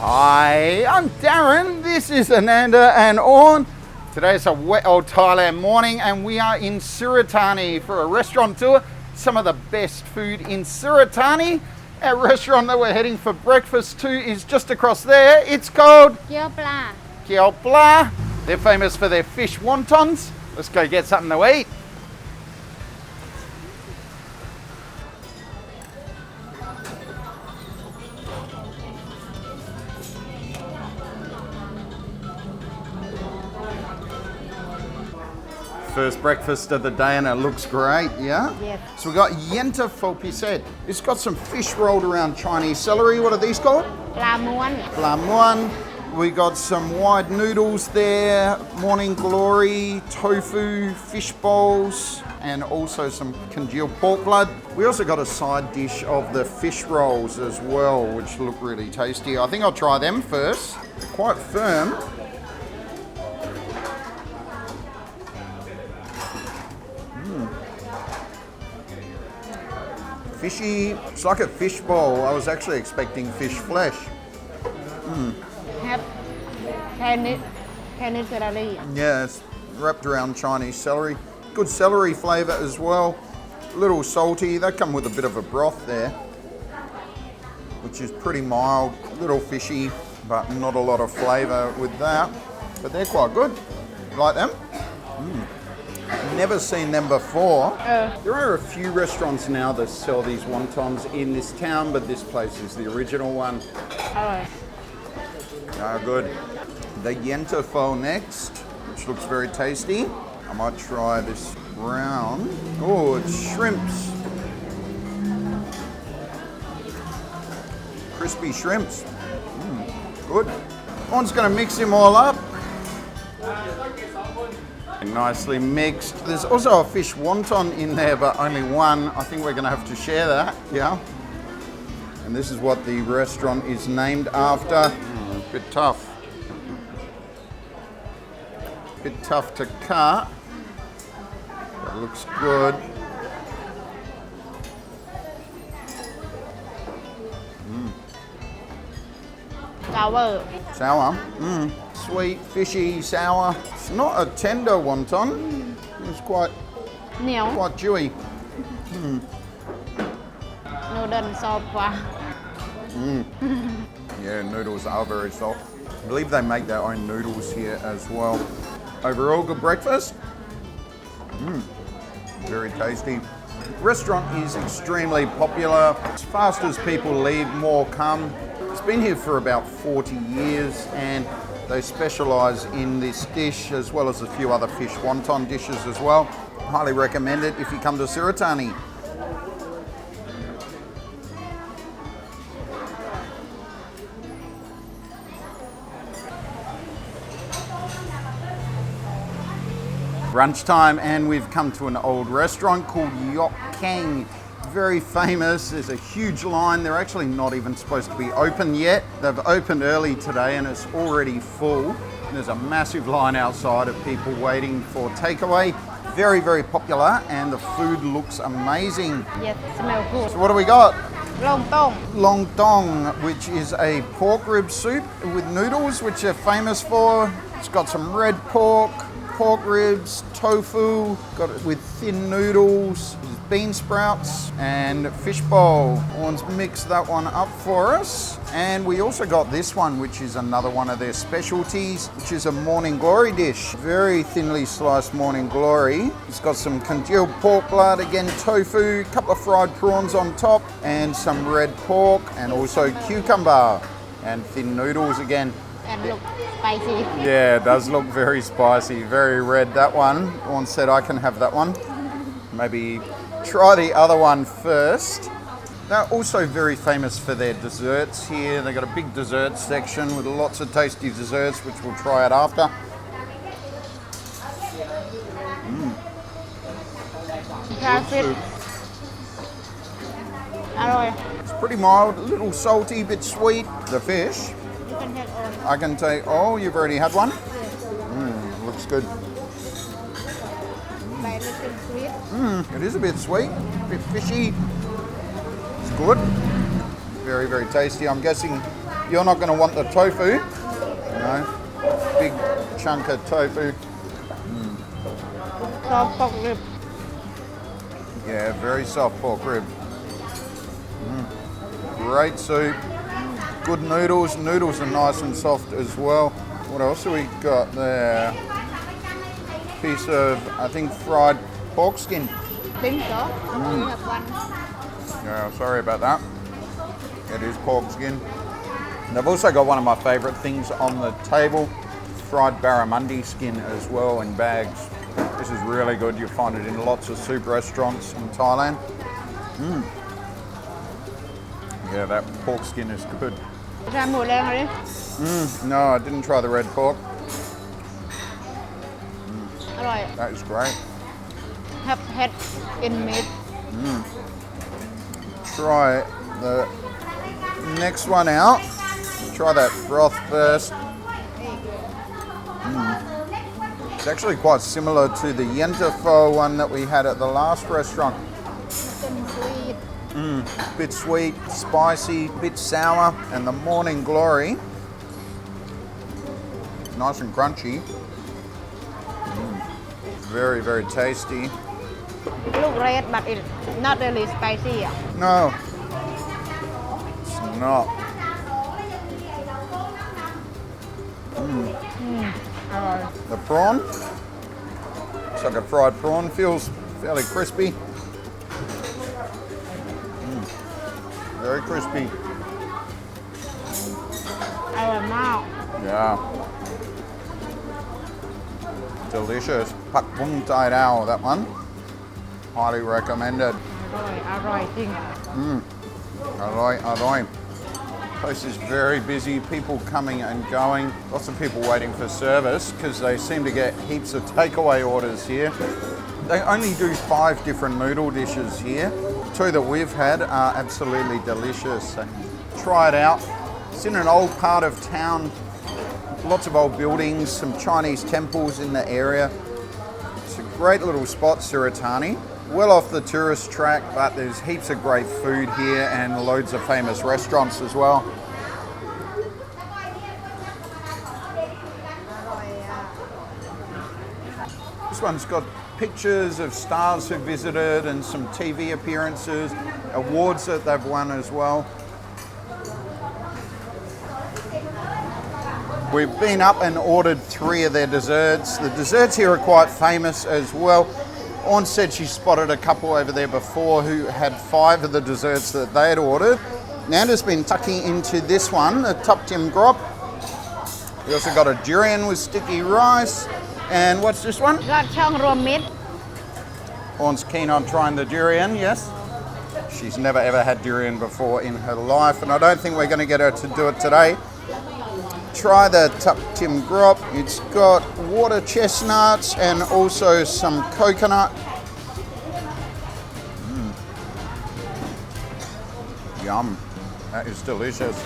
Hi, I'm Darren. This is Ananda and Orn. Today is a wet old Thailand morning and we are in Surat Thani for a restaurant tour. Some of the best food in Surat Thani. Our restaurant that we're heading for breakfast to is just across there. It's called Kiao Pla. Kiao Pla. They're famous for their fish wontons. Let's go get something to eat. First breakfast of the day and it looks great, yeah? Yes. So we got Ta Fo Piset. It's got some fish rolled around Chinese celery. What are these called? Pla Muan. Pla Muan. We got some wide noodles there, morning glory, tofu, fish bowls, and also some congealed pork blood. We also got a side dish of the fish rolls as well, which look really tasty. I think I'll try them first. They're quite firm. Fishy, it's like a fish bowl. I was actually expecting fish flesh. Have Chinese celery. Yeah, it's wrapped around Chinese celery. Good celery flavour as well. A little salty. They come with a bit of a broth there, which is pretty mild. A little fishy, but not a lot of flavour with that. But they're quite good. You like them? Never seen them before. There are a few restaurants now that sell these wontons in this town, but this place is the original one. Alright. Good. The yenta pho next, which looks very tasty. I might try this round. Oh, it's shrimps. Crispy shrimps. Good. One's going to mix them all up. Nicely mixed. There's also a fish wonton in there, but only one. I think we're going to have to share that, yeah. And this is what the restaurant is named after. Bit tough. Bit tough to cut. That looks good. Sour. Sour. Sweet, fishy, sour. It's not a tender wonton. It's quite chewy. Noodle soft quá. Yeah, noodles are very soft. I believe they make their own noodles here as well. Overall, good breakfast. Very tasty. The restaurant is extremely popular. As fast as people leave, more come. It's been here for about 40 years and they specialise in this dish as well as a few other fish wonton dishes as well. Highly recommend it if you come to Surat Thani. Lunchtime and we've come to an old restaurant called Yok Keng. Very famous. There's a huge line. They're actually not even supposed to be open yet. They've opened early today and it's already full. And there's a massive line outside of people waiting for takeaway. Very, very popular and the food looks amazing. Yes, smell good. So what do we got? Long tong. Long tong, which is a pork rib soup with noodles, which they're famous for. It's got some red pork ribs, tofu, got it with thin noodles, bean sprouts and fish bowl. One's mixed that one up for us. And we also got this one, which is another one of their specialties, which is a morning glory dish. Very thinly sliced morning glory. It's got some congealed pork blood, again tofu, a couple of fried prawns on top and some red pork and also cucumber and thin noodles again. And look spicy. Yeah, it does look very spicy, very red, that one. One said I can have that one. Maybe try the other one first. They're also very famous for their desserts here. They've got a big dessert section with lots of tasty desserts, which we'll try out after. It's pretty mild, a little salty, a bit sweet. The fish. You can have all. I can take, oh, you've already had one? Looks good. By little sweet. It is a bit sweet, a bit fishy. It's good. Very, very tasty. I'm guessing You're not going to want the tofu. No, big chunk of tofu. Soft pork rib. Yeah, very soft pork rib. Great soup. Good noodles. Noodles are nice and soft as well. What else have we got there? Piece of, I think, fried pork skin. Think so. We have one. Yeah, sorry about that. It is pork skin. And I've also got one of my favourite things on the table, fried barramundi skin as well in bags. This is really good. You'll find it in lots of soup restaurants in Thailand. Yeah, that pork skin is good. Try หมูแดงเลย No, I didn't try the red pork. อร่อย That is great. Have had in meat. Try the next one out. Try that broth first. It's actually quite similar to the Yentafo one that we had at the last restaurant. Sweet. Bit sweet, spicy, bit sour, and the morning glory. Nice and crunchy. Very, very tasty. Look red, but it's not really spicy. No, it's not. อร่อย The prawn, it's like a fried prawn, feels fairly crispy. Very crispy. อร่อยมาก Yeah. Delicious. Pak Bung Thai Dao, that one. Highly recommended. อร่อยจริง Aloi. Place is very busy, people coming and going. Lots of people waiting for service because they seem to get heaps of takeaway orders here. They only do 5 different noodle dishes here. 2 that we've had are absolutely delicious. So try it out. It's in an old part of town. Lots of old buildings, some Chinese temples in the area. It's a great little spot, Surat Thani. Well off the tourist track, but there's heaps of great food here and loads of famous restaurants as well. This one's got pictures of stars who visited and some TV appearances, awards that they've won as well. We've been up and ordered 3 of their desserts. The desserts here are quite famous as well. Orn said she spotted a couple over there before who had 5 of the desserts that they had ordered. Nanda's been tucking into this one, the Tup Tim Grob. We also got a durian with sticky rice. And what's this one? ยอดช่องรวมมิตร Orn's keen on trying the durian, yes? She's never ever had durian before in her life, and I don't think we're going to get her to do it today. Try the Tup Tim Grob. It's got water chestnuts and also some coconut. Yum. That is delicious.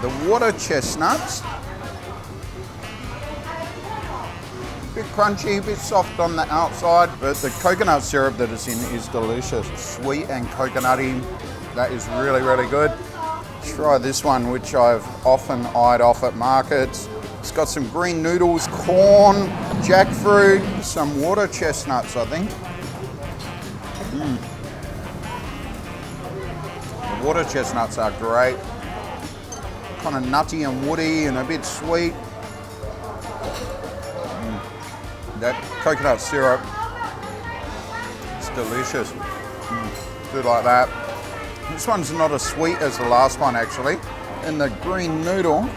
The water chestnuts, bit crunchy, bit soft on the outside, but the coconut syrup that it's in is delicious. Sweet and coconutty. That is really, really good. Try this one, which I've often eyed off at markets. It's got some green noodles, corn, jackfruit, some water chestnuts, I think. The water chestnuts are great. Kind of nutty and woody and a bit sweet. That coconut syrup, it's delicious. Do like that. This one's not as sweet as the last one actually. And the green noodle,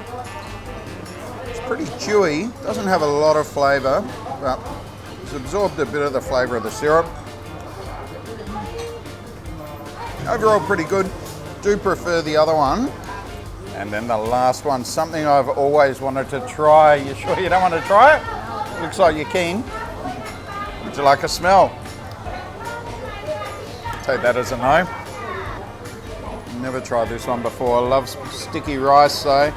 it's pretty chewy, doesn't have a lot of flavour, but it's absorbed a bit of the flavour of the syrup. Overall pretty good. Do prefer the other one. And then the last one, something I've always wanted to try. You sure you don't want to try it? Looks like you're keen. Would you like a smell? Take that as a no. Never tried this one before. Love sticky rice though.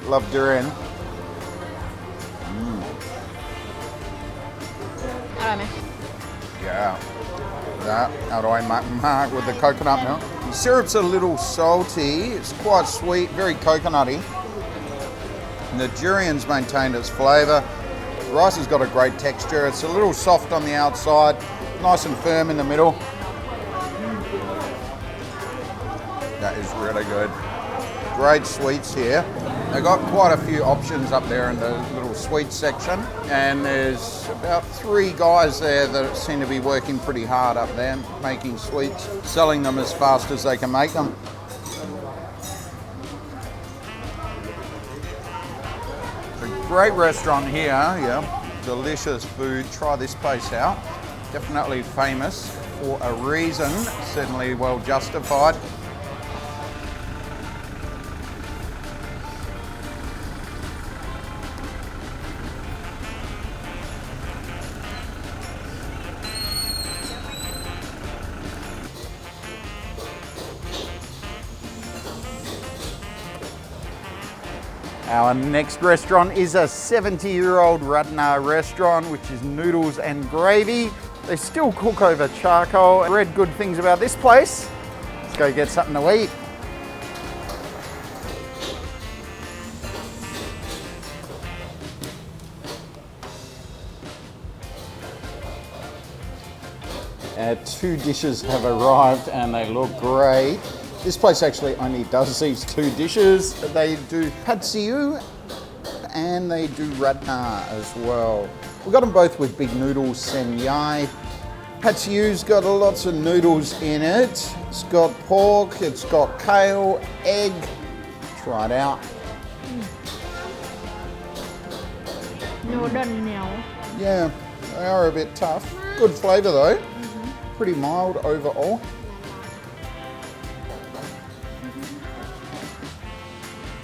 Love durian. อร่อยไหม Yeah. That, อร่อยมาก with the coconut milk. Syrup's a little salty, it's quite sweet, very coconutty. And the durian's maintained its flavour. The rice has got a great texture, it's a little soft on the outside, nice and firm in the middle. That is really good. Great sweets here. They've got quite a few options up there in the little sweet section, and there's about 3 guys there that seem to be working pretty hard up there, making sweets, selling them as fast as they can make them. It's a great restaurant here, yeah. Delicious food. Try this place out. Definitely famous for a reason, certainly well justified. Our next restaurant is a 70-year-old Ratna restaurant, which is noodles and gravy. They still cook over charcoal. I read good things about this place. Let's go get something to eat. Our 2 dishes have arrived and they look great. This place actually only does these 2 dishes. They do pad see ew and they do ratna as well. We've got them both with big noodles, sen yai. Pad see ew's got lots of noodles in it. It's got pork, it's got kale, egg. Try it out. Noodle เหนียว Yeah, they are a bit tough. Good flavour though. Pretty mild overall.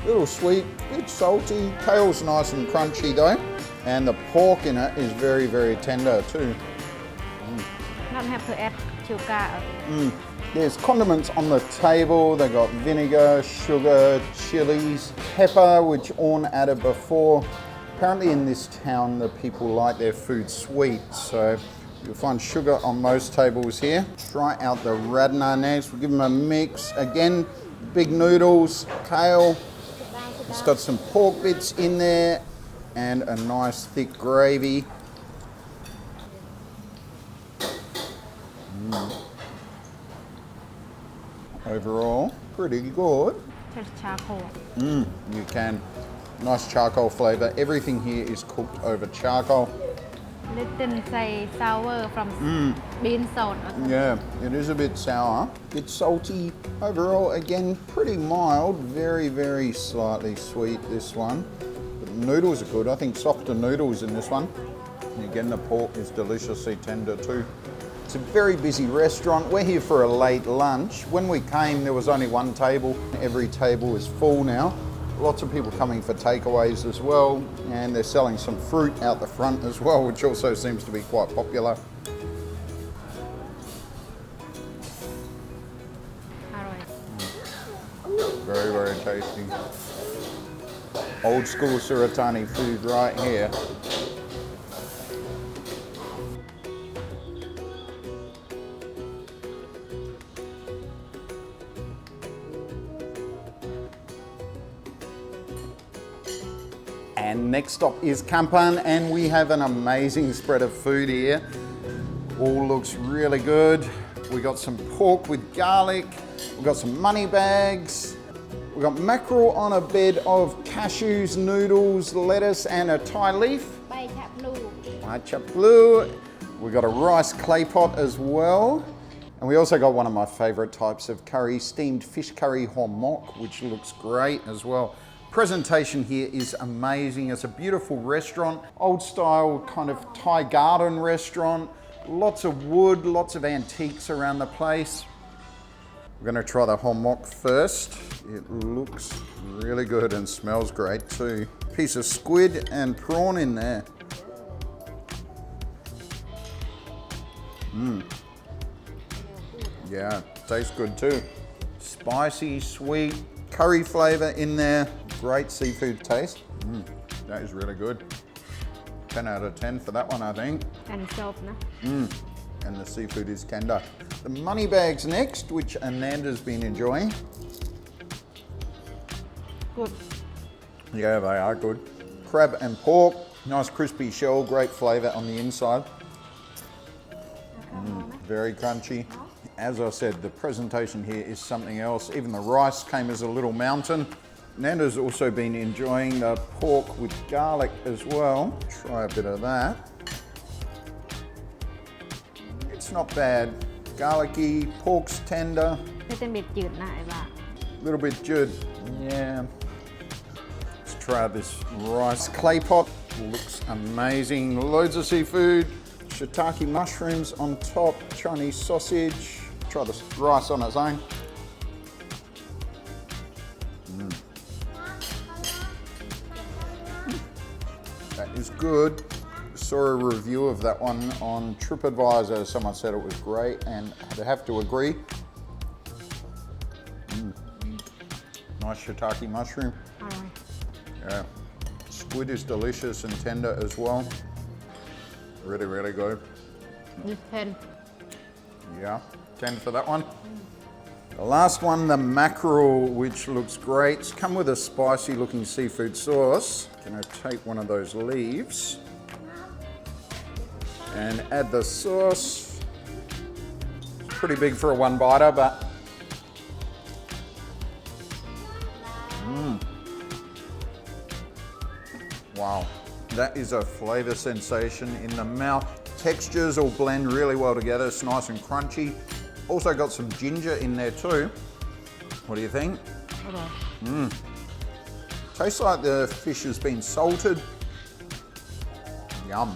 Little sweet, bit salty. Kale's nice and crunchy though. And the pork in it is very, very tender too. not have to add sugar There's condiments on the table. They got vinegar, sugar, chilies, pepper, which Orn added before. Apparently in this town, the people like their food sweet, so you'll find sugar on most tables here. Try out the radna next. We'll give them a mix. Again, big noodles, kale. It's got some pork bits in there and a nice thick gravy. Overall, pretty good. Just charcoal You can. Nice charcoal flavour. Everything here is cooked over charcoal. little say sour from bean salt or something. Yeah, it is a bit sour, bit salty. Overall, again, pretty mild, very, very slightly sweet, this one. But the noodles are good. I think softer noodles in this one. And again, the pork is deliciously tender too. It's a very busy restaurant. We're here for a late lunch. When we came, there was only 1 table. Every table is full now. Lots of people coming for takeaways as well, and they're selling some fruit out the front as well, which also seems to be quite popular. อร่อย Very, very tasty. Old school Surat Thani food right here. And next stop is Kampan, and we have an amazing spread of food here. All looks really good. We got some pork with garlic. We've got some money bags. We've got mackerel on a bed of cashews, noodles, lettuce, and a Thai leaf. ใบชะพลู Thai chaplu. We've got a rice clay pot as well. And we also got one of my favourite types of curry, steamed fish curry hormok, which looks great as well. Presentation here is amazing. It's a beautiful restaurant, old style kind of Thai garden restaurant. Lots of wood, lots of antiques around the place. We're going to try the hormok first. It looks really good and smells great too. Piece of squid and prawn in there. Yeah, tastes good too. Spicy, sweet, curry flavour in there. Great seafood taste. That is really good. 10 out of 10 for that one, I think. and soap นะ and the seafood is tender. The money bags next, which Ananda's been enjoying. good Yeah, they are good. Crab and pork, nice crispy shell, great flavour on the inside. Very crunchy. As I said, the presentation here is something else. Even the rice came as a little mountain. Nanda's also been enjoying the pork with garlic as well. Try a bit of that. It's not bad. Garlicky, pork's tender. ก็จะเบ็ดจืดนะไอ้บ้า Little bit jud. Yeah. Let's try this rice clay pot. Looks amazing. Loads of seafood. Shiitake mushrooms on top. Chinese sausage. Try this rice on its own. That is good. Saw a review of that one on TripAdvisor. Someone said it was great, and I'd have to agree. Nice shiitake mushroom. อร่อย Yeah. Squid is delicious and tender as well. Really, really good. ดิเพน Yeah. 10 for that one. The last one, the mackerel, which looks great. It's come with a spicy looking seafood sauce. Gonna take one of those leaves and add the sauce. It's pretty big for a one biter, but wow, that is a flavour sensation in the mouth. Textures all blend really well together. It's nice and crunchy. Also got some ginger in there too. What do you think? อร่อย Tastes like the fish has been salted. Yum.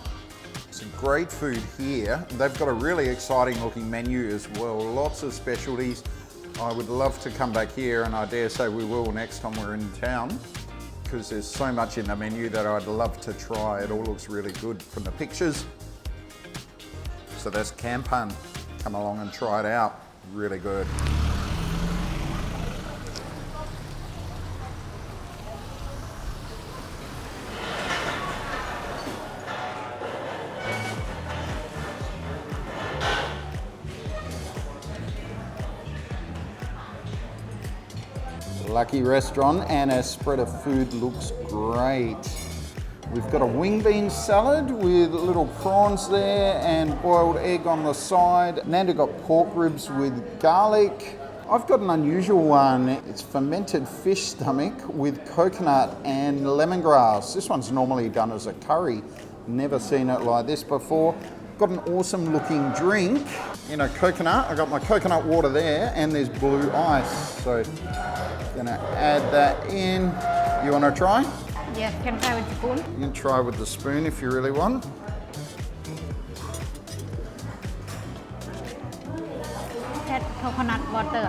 Some great food here. They've got a really exciting looking menu as well. Lots of specialties. I would love to come back here, and I dare say we will next time we're in town, because there's so much in the menu that I'd love to try. It all looks really good from the pictures. So that's Kampan. Come along and try it out. Really good. Lucky restaurant, and our spread of food looks great. We've got a wing bean salad with little prawns there and boiled egg on the side. Nanda got pork ribs with garlic. I've got an unusual one. It's fermented fish stomach with coconut and lemongrass. This one's normally done as a curry. Never seen it like this before. Got an awesome looking drink in a coconut. I got my coconut water there, and there's blue ice. So gonna add that in. You wanna try? yes can try with spoon You can try with the spoon if you really want. taste coconut water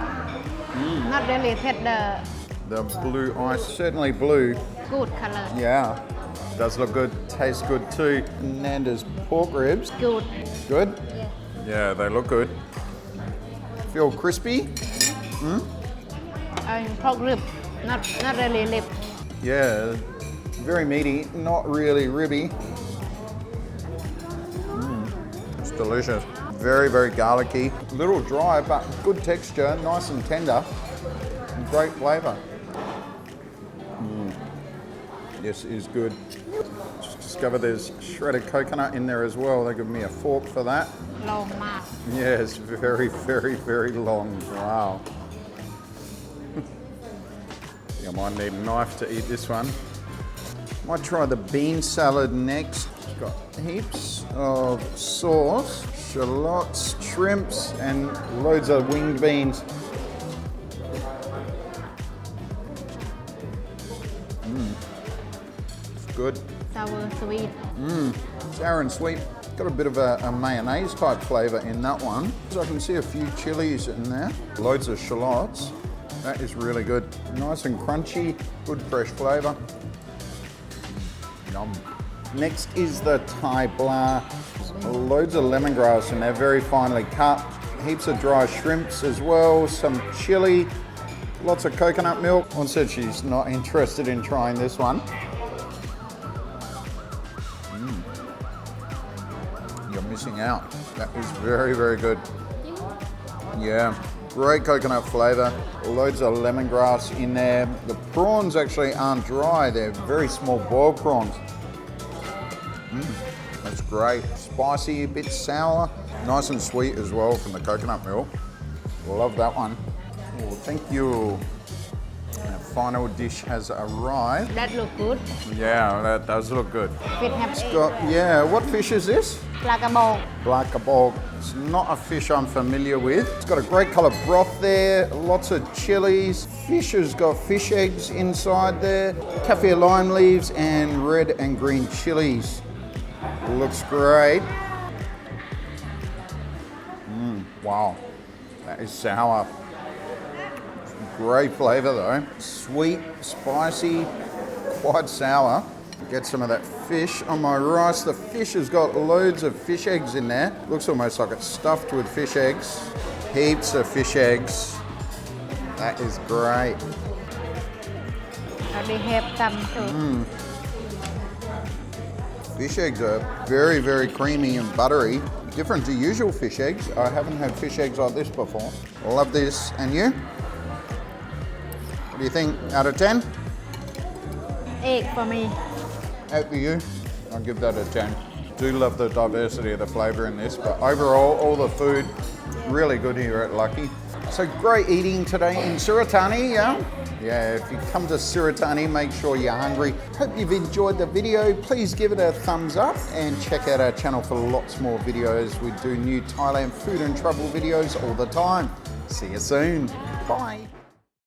not really taste The blue ice, certainly blue. good color Yeah, does look good. Tastes good too. Nanda's pork ribs. good Good? yes Yeah, they look good. Feel crispy? pork rib not really rib Yeah, very meaty, not really ribby. It's delicious. Very, very garlicky. A little dry, but good texture, nice and tender. And great flavour. This is good. Just discovered there's shredded coconut in there as well. They give me a fork for that. ลองมาก Yeah, it's very, very, very long. Wow. I might need a knife to eat this one. Might try the bean salad next. It's got heaps of sauce, shallots, shrimps, and loads of winged beans. It's good. sour sweet Sour and sweet. Got a bit of a mayonnaise type flavour in that one. So I can see a few chilies in there. Loads of shallots. That is really good. Nice and crunchy, good fresh flavour. Yum. Next is the Thai blah. Loads of lemongrass and they're very finely cut. Heaps of dry shrimps as well, some chilli, lots of coconut milk. One said she's not interested in trying this one. missing out. That is very, very good. Yeah, great coconut flavour. Loads of lemongrass in there. The prawns actually aren't dry. They're very small boiled prawns. That's great. Spicy, a bit sour. Nice and sweet as well from the coconut milk. Love that one. Oh, thank you. Our final dish has arrived. That look good. Yeah, that does look good. Fish have It's egg. got, yeah, what fish is this? ปลากระบอก Black bog. It's not a fish I'm familiar with. It's got a great colour broth there, lots of chilies. Fish has got fish eggs inside there, kaffir lime leaves, and red and green chilies. Looks great. Wow, that is sour. Great flavour though. Sweet, spicy, quite sour. Get some of that fish on my rice. The fish has got loads of fish eggs in there. Looks almost like it's stuffed with fish eggs. Heaps of fish eggs. That is great. They have some too. Fish eggs are very, very creamy and buttery. Different to usual fish eggs. I haven't had fish eggs like this before. Love this. And you? What do you think out of 10? 8 for me. 8 for you. I'll give that a 10. Do love the diversity of the flavour in this, but overall, all the food, really good here at Lucky. So great eating today in Surat Thani, yeah? Yeah, if you come to Surat Thani, make sure you're hungry. Hope you've enjoyed the video. Please give it a thumbs up and check out our channel for lots more videos. We do new Thailand food and travel videos all the time. See you soon. Bye.